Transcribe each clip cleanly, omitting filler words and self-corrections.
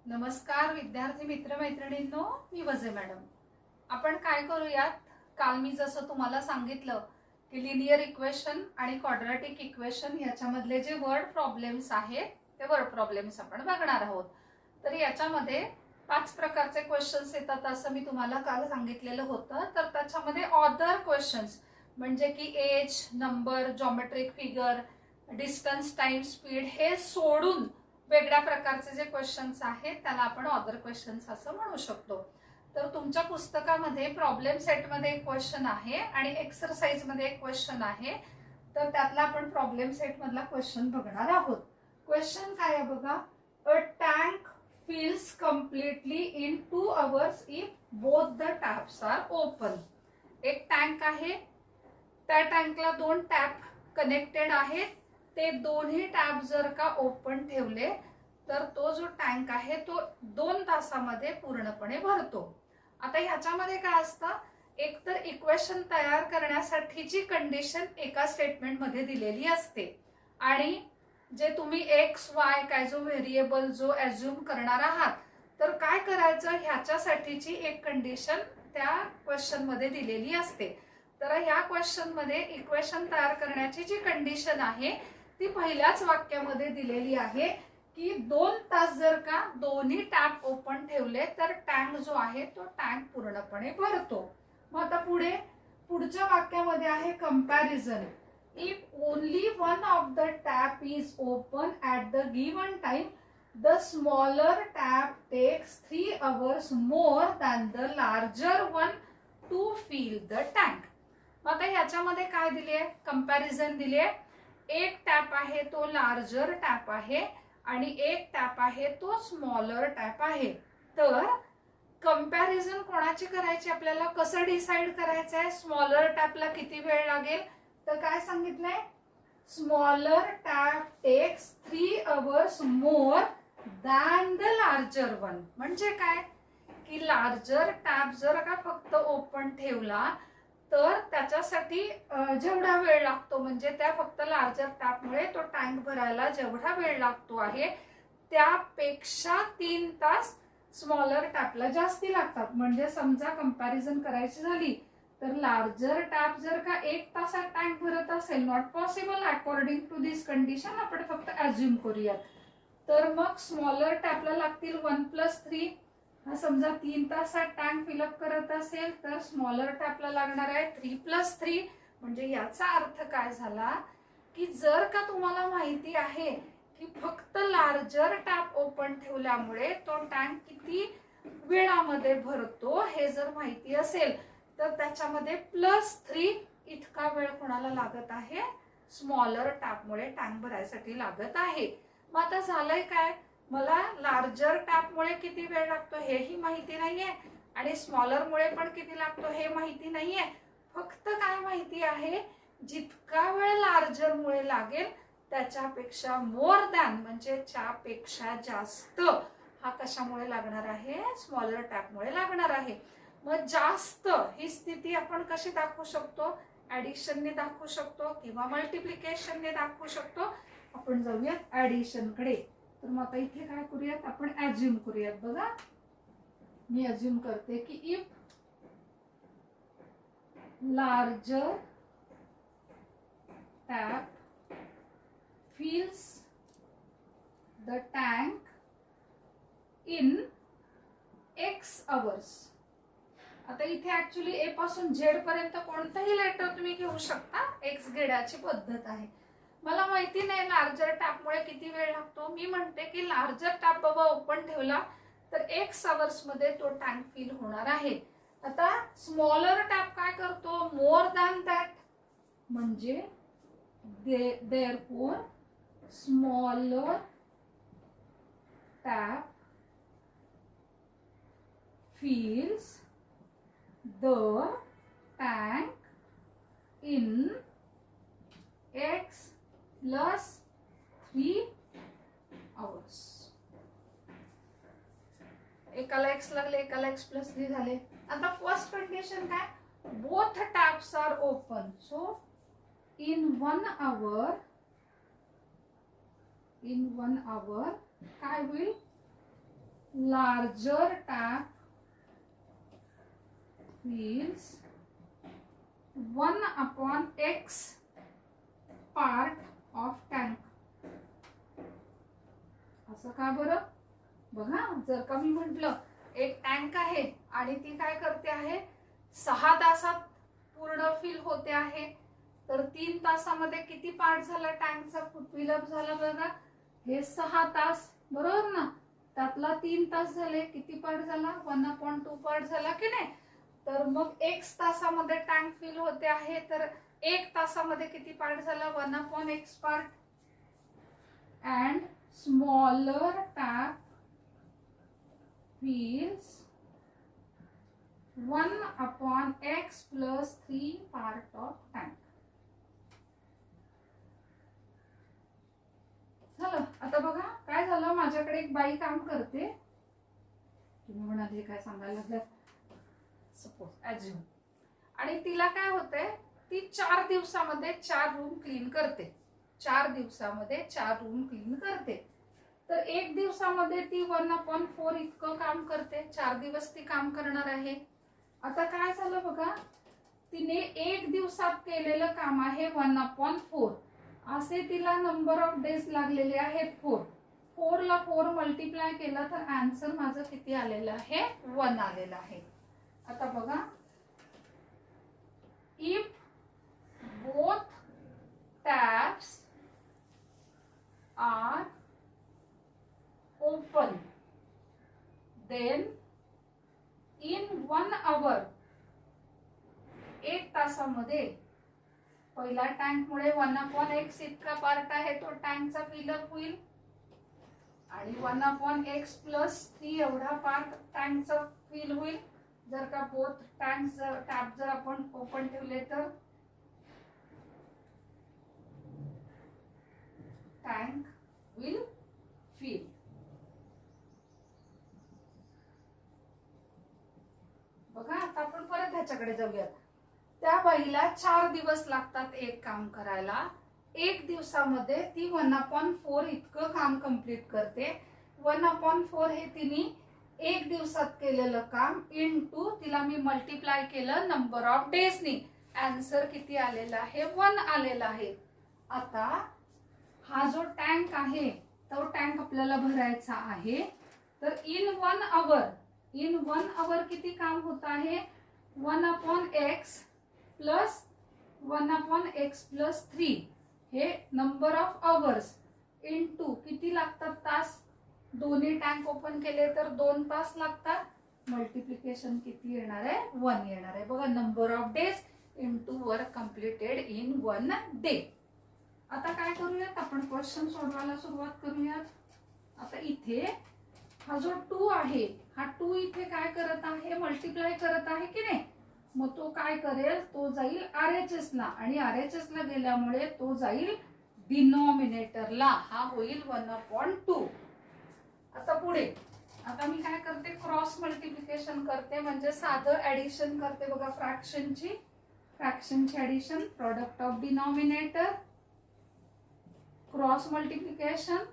नमस्कार विद्यार्थी मित्र मैत्रिणींनो, मी वजे मॅडम. आपण काय करूयात, काल मी जसं तुम्हाला सांगितलं की लिनियर इक्वेशन आणि क्वाड्रॅटिक इक्वेशन याच्यामधले जे वर्ड प्रॉब्लेम्स आहेत ते वर्ड प्रॉब्लेम्स आपण बघणार आहोत. तर याच्यामध्ये 5 प्रकारचे क्वेश्चन्स येतात असं मी तुम्हाला काल सांगितलेलं होतं. तर त्याच्यामध्ये ऑदर क्वेश्चन्स म्हणजे की age, number, geometric figure, distance, time, speed हे सोडून वेगळ्या प्रकारचे जे क्वेश्चन्स आहेत त्याला आपण ऑदर क्वेश्चन्स असं म्हणू शकतो. तर तुमच्या पुस्तकामध्ये प्रॉब्लेम सेटमध्ये एक क्वेश्चन आहे आणि एक्सरसाइज मध्ये एक क्वेश्चन आहे. तर त्यातला आपण प्रॉब्लेम सेट मधला क्वेश्चन बघणार आहोत. क्वेश्चन काय आहे बघा. अ tank fills completely in 2 hours if both the taps are open. एक टँक आहे, त्या टँकला 2 टॅप कनेक्टेड आहेत. ते दोन्ही टॅप जर का ओपन ठेवले तर तो जो टँक आहे तो 2 तासामध्ये पूर्णपणे भरतो. आता ह्याच्यामध्ये काय असतं, एकतर इक्वेशन तयार करण्यासाठीची कंडिशन एका स्टेटमेंट मध्ये दिलेली असते आणि जे तुम्ही एक्स वाय काय जो व्हेरिएबल जो अज्युम करणार आहात तर काय करायचं, ह्याच्यासाठीची एक कंडिशन त्या क्वेश्चन मध्ये दिलेली असते. तर ह्या क्वेश्चन मध्ये इक्वेशन तयार करण्याची जी कंडिशन आहे ती पहिल्याच वाक्यामध्ये दिलेली आहे की 2 तास जर का दोन्ही टॅप ओपन ठेवले तर टँक जो आहे तो टँक पूर्णपणे भरतो. मग आता पुढच्या वाक्यामध्ये आहे comparison. If only one of the tap is open at the given time the smaller tap takes 3 hours more than the larger one to fill the tank. मग आता ह्याच्यामध्ये काय दिले, कंपॅरिझन दिले. एक टॅप आहे तो लार्जर टॅप आहे आणि एक टॅप आहे तो स्मॉलर टॅप आहे. तर कंपॅरिझन कोणाची करायची, आपल्याला कसं डिसाइड करायचं आहे, स्मॉलर टॅपला किती वेळ लागेल. तर काय सांगितलंय, smaller tap takes 3 hours more than the larger one. म्हणजे काय की लार्जर टॅप जर का फक्त ओपन ठेवला तर त्याच्यासाठी जेवढा वेळ लागतो म्हणजे त्या फक्त लार्जर टॅपमुळे तो टँक भरायला जेवढा वेळ लागतो आहे त्यापेक्षा 3 तास स्मॉलर टॅपला जास्ती लागतात. म्हणजे समजा कंपॅरिझन करायची झाली तर लार्जर टॅप जर का 1 तासात टँक भरत असेल, not possible according to this condition, आपण फक्त अज्युम करूयात. तर मग स्मॉलर टॅपला लागतील 1+3. समजा 3 तासात टँक फिलअप करत असेल तर स्मॉलर टॅपला लागणार आहे 3+3. म्हणजे याचा अर्थ काय झाला की जर का तुम्हाला माहिती आहे की फक्त लार्जर टॅप ओपन ठेवल्यामुळे तो टँक किती वेळामध्ये भरतो हे जर माहिती असेल तर त्याच्यामध्ये +3 इतका वेळ कोणाला लागत आहे, स्मॉलर टॅपमुळे टँक भरायसाठी लागत आहे. मग आता झालंय काय, मला लार्जर टॅपमुळे किती वेळ लागतो हेही माहिती नाहीये आणि स्मॉलर मुळे पण किती लागतो हे माहिती नाहीये. फक्त काय माहिती आहे, जितका वेळ लार्जर मुळे लागेल त्याच्यापेक्षा मोर दॅन म्हणजे च्यापेक्षा जास्त हा कशामुळे लागणार आहे, स्मॉलर टॅपमुळे लागणार आहे. मग जास्त ही स्थिती आपण कशी दाखवू शकतो, ऍडिशनने दाखवू शकतो किंवा मल्टिप्लिकेशनने दाखवू शकतो. आपण जाऊयात ऍडिशन कडे. तर मग आता इथे काय करूयात, आपण अज्युम करूयात. बघा मी अज्युम करते की if larger tap fills the tank in x hours. आता इथे ऍक्च्युली ए पासून झेड पर्यंत कोणताही लेटर तुम्ही घेऊ शकता, एक्स घेण्याची पद्धत आहे. मला माहिती नाही लार्जर टॅपमुळे किती वेळ लागतो. मी म्हणते की लार्जर टॅप बाबा ओपन ठेवला तर x hours मध्ये तो टँक फिल होणार आहे. आता स्मॉलर टॅप काय करतो, मोर दॅन दॅट, म्हणजे therefore smaller tap fills the tank in x+3 hours. एकाला x लागले, एकाला x+3 झाले. आता फर्स्ट कंडिशन काय, both taps are open, so in 1 hour काय होईल, larger tap fills 1/x part of tank. असं का बरं? बघा, जर का मी म्हटलं एक टँक आहे आणि ती काय करते आहे 6 तासात पूर्ण फिल होते आहे, तर 3 तासामध्ये किती पार्ट झाला टँकचा फिलअप झाला बघा, हे 6 तास बरोबर ना, त्यातला 3 तास झाले, किती पार्ट झाला 1/2 पार्ट झाला की नाही. तर मग 1 तासामध्ये टँक फिल होते आहे, तर 1 तासामध्ये किती पार्ट झाला 1/x part. And smaller tap fills 1/x plus 3 part of tank. झालं. आता बघा काय झालं, माझ्याकडे एक बाई काम करते, तुम्ही म्हणाले काय सांगायला लागलं, सपोज ॲज्युम, आणि तिला काय होतंय, ती 4 दिवसामध्ये 4 रूम क्लीन करते, 4 दिवसामध्ये 4 रूम क्लीन करते. तर 1 दिवसामध्ये ती 1/4 इतकं काम करते, 4 दिवस ती काम करणार आहे. आता काय झालं बघा, तिने 1 दिवसात केलेलं काम आहे 1/4, असे तिला नंबर ऑफ डेज लागलेले आहेत 4. 4 ला 4 मल्टिप्लाय केला तर आन्सर माझं किती आलेलं आहे 1 आलेलं आहे. आता बघा, if both taps are open, then in 1 hour, 1 तासामध्ये पहिला टँक मुळे 1/x इतका पार्ट आहे तो टँकचा फिलअप होईल, आणि 1/x plus 3 एवढा पार्ट टँकचा फिल होईल. जर का बोथ टँक्स टॅप जर आपण ओपन ठेवले तर टँक विल फिल. बघा, आता आपण परत ह्याच्याकडे जाऊयात. त्या बाईला 4 दिवस लागतात एक काम करायला, 1 दिवसामध्ये ती 1/4 इतकं काम कंप्लीट करते. 1/4 हे तिने 1 दिवसात केलेलं काम इनटू तिला मी मल्टिप्लाय केलं नंबर ऑफ डेजनी, आन्सर किती आलेला आहे 1 आलेला आहे. आता हा जो टँक आहे तो टँक आपल्याला भरायचा आहे, तर इन 1 आवर किती काम होत आहे 1/x प्लस 1/x प्लस 3, हे नंबर ऑफ आवर्स इनटू किती लागतात तास, दोन्ही टँक ओपन केले तर 2 तास लागतात, मल्टिप्लिकेशन किती येणार आहे 1 येणार आहे. बघा, number of days into work completed in 1 day. आता काय करूयात, आपण क्वेश्चन सोडवायला सुरुवात करूयात. आता इथे हा जो 2 आहे, हा 2 इथे काय करत आहे मल्टिप्लाय करत आहे की नाही, मग तो काय करेल, तो जाईल RHS ला, आणि RHS ला गेल्यामुळे तो जाईल डिनॉमिनेटरला, हा होईल 1/2. आता पुढे, आता मी काय करते क्रॉस मल्टिप्लिकेशन करते, म्हणजे साधं ऍडिशन करते. बघा, फ्रॅक्शनची addition, product of denominator, cross multiplication,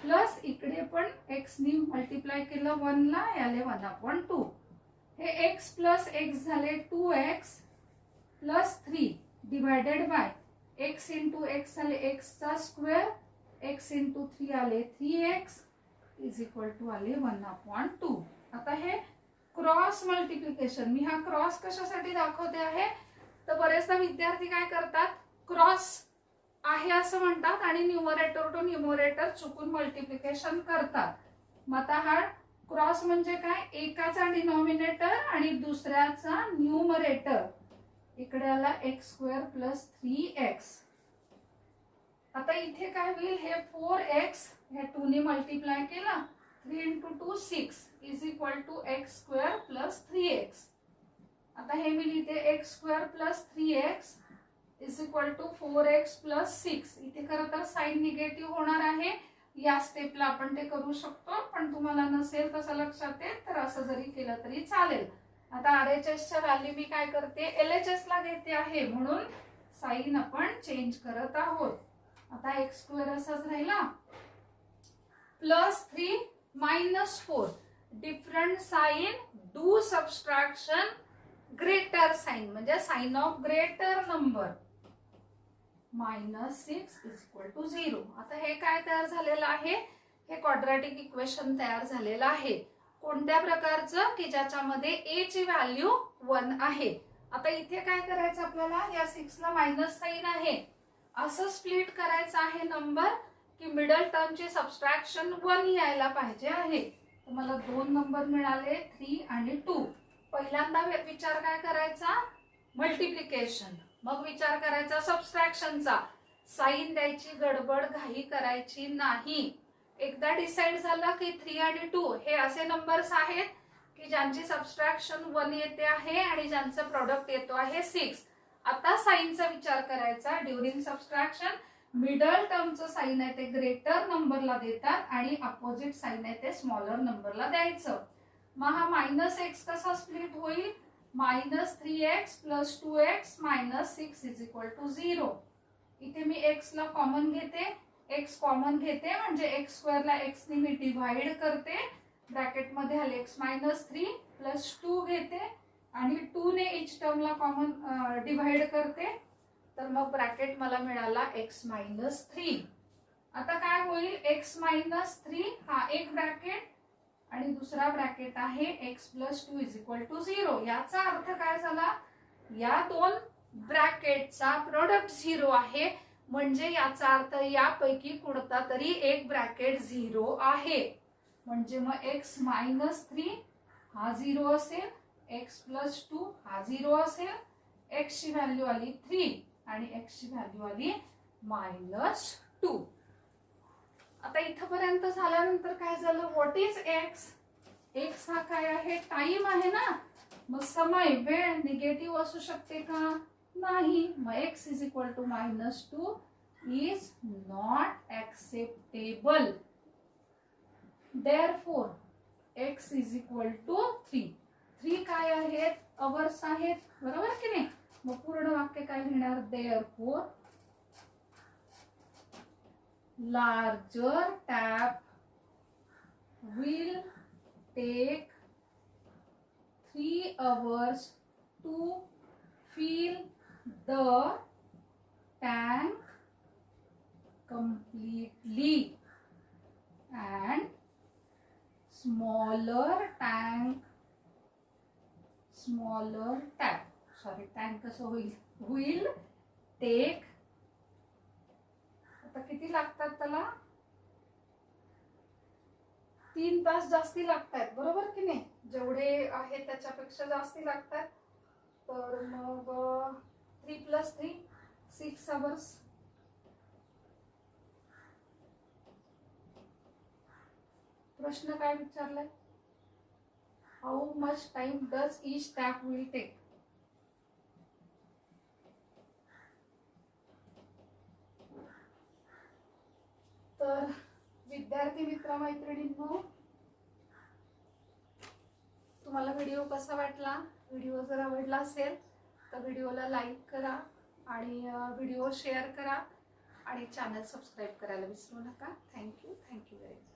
plus इकडे पण x नी मल्टिप्लाय केलं 1 ला, याले 1/2. हे x प्लस x झाले 2x plus 3 divided by x into x झाले x चा स्क्वेअर, x इंटू 3 आले 3x इज इक्वल टू आले 1/2. आता हे क्रॉस मल्टिप्लिकेशन, मी हा क्रॉस कशासाठी दाखवते आहे, तर बरेचदा विद्यार्थी काय करतात, क्रॉस आहे असं म्हणतात आणि न्यूमरेटर टू न्यूमरेटर चुकून मल्टिप्लिकेशन करतात. मग आता हा क्रॉस म्हणजे काय, एकाचा डिनॉमिनेटर आणि दुसऱ्याचा न्यूमरेटर, इकडे आला x² प्लस 3x. आता इथे काय होईल, हे 4x हे 2 ने मल्टिप्लाय केला, 3 into 2 6 is equal to x² plus 3x. आता हे मी लिहिते x² plus 3x is equal to 4x plus 6. इथे खरं तर साइन निगेटिव्ह होणार आहे, या स्टेपला आपण ते करू शकतो, पण तुम्हाला नसेल तसं लक्षात येईल तर असं जरी केलं तरी चालेल. आता RHS च्या व्हॅल्यू मी काय करते LHS ला घेते आहे, म्हणून साइन आपण चेंज करत आहोत. आता x² असाच राहिला, plus 3 -4. Different sign, do subtraction, greater sign म्हणजे साइन ऑफ ग्रेटर नंबर. -6 = 0. आता हे काय तयार झालेलं आहे? हे क्वाड्रॅटिक इक्वेशन तयार झालेलं आहे. कोणत्या प्रकारचं? की ज्याच्यामध्ये a ची व्हॅल्यू 1 आहे. आता इथे काय करायचं आपल्याला? या 6 ला मायनस साइन आहे, असं स्प्लिट करायचं आहे नंबर की मिडल टर्मचे सबस्ट्रॅक्शन 1 यायला पाहिजे आहे. तर मला 2 नंबर मिळाले, 3 आणि 2. पहिल्यांदा विचार काय करायचा? मल्टिप्लिकेशन. मग विचार करायचा सबस्ट्रॅक्शनचा. साइन द्यायची गडबड घाई करायची नाही. एकदा डिसाइड झालं की 3 आणि 2 हे असे नंबर्स आहेत की ज्यांची सबस्ट्रॅक्शन 1 येते आहे आणि ज्यांचं प्रोडक्ट येतो आहे 6. आता साइनचा विचार करायचा. ड्युरिंग सबस्ट्रॅक्शन मिडल टर्मचं साइन आहे ते ग्रेटर नंबरला देतात आणि अपोजिट साइन आहे ते स्मॉलर नंबरला द्यायचं. मग हा -x कसा स्प्लिट होईल? -3x + 2x - 6 = 0. इथे मी x ला कॉमन घेते, x कॉमन घेते म्हणजे x² ला x ने मी डिवाइड करते. ब्रॅकेट मध्ये आले x -3 + 2 घेते आणि 2 ने इच टर्मला कॉमन डिवाइड करते. तर मग ब्रॅकेट मला मिळाला x -3. आता काय होईल? x -3 हा एक ब्रॅकेट आणि दुसरा ब्रॅकेट आहे x + 2 = 0. याचा अर्थ काय झाला? या दोन ब्रॅकेटचा प्रोडक्ट 0 आहे, म्हणजे याचा अर्थ यापैकी कोणता तरी एक ब्रॅकेट 0 आहे. म्हणजे मग x -3 हा 0 असेल, x + 2 हा 0 असेल. x ची व्हॅल्यू आली 3 आणि x ची व्हॅल्यू आली -2. आता इथपर्यंत झाल्यानंतर काय झालं? What is x? x हा काय आहे? टाइम आहे ना. मग समय, वेळ निगेटिव्ह असू शकते का? नाही. मग x = -2 is not acceptable. Therefore x = 3. 3 काय आहेत? अवर्स आहेत, बरोबर की नाही? मग पूर्ण वाक्य काय लिहिणार? Therefore larger tap will take 3 hours to fill the tank completely and smaller tap tank कसं होईल? will take. आता किती लागतात त्याला? 3 तास जास्ती लागतात, बरोबर की नाही? जेवढे आहे त्याच्यापेक्षा जास्ती लागतात. तर मग 3 + 3 6 hours. प्रश्न काय विचारलाय? How much time does each tap will take? तर विद्यार्थी मित्र-मैत्रिणींनो, तुम्हाला व्हिडिओ कसा वाटला? व्हिडिओ जर आवडला असेल तर व्हिडिओला लाईक करा आणि व्हिडिओ शेअर करा आणि चॅनल सबस्क्राईब करायला विसरू नका. Thank you very much.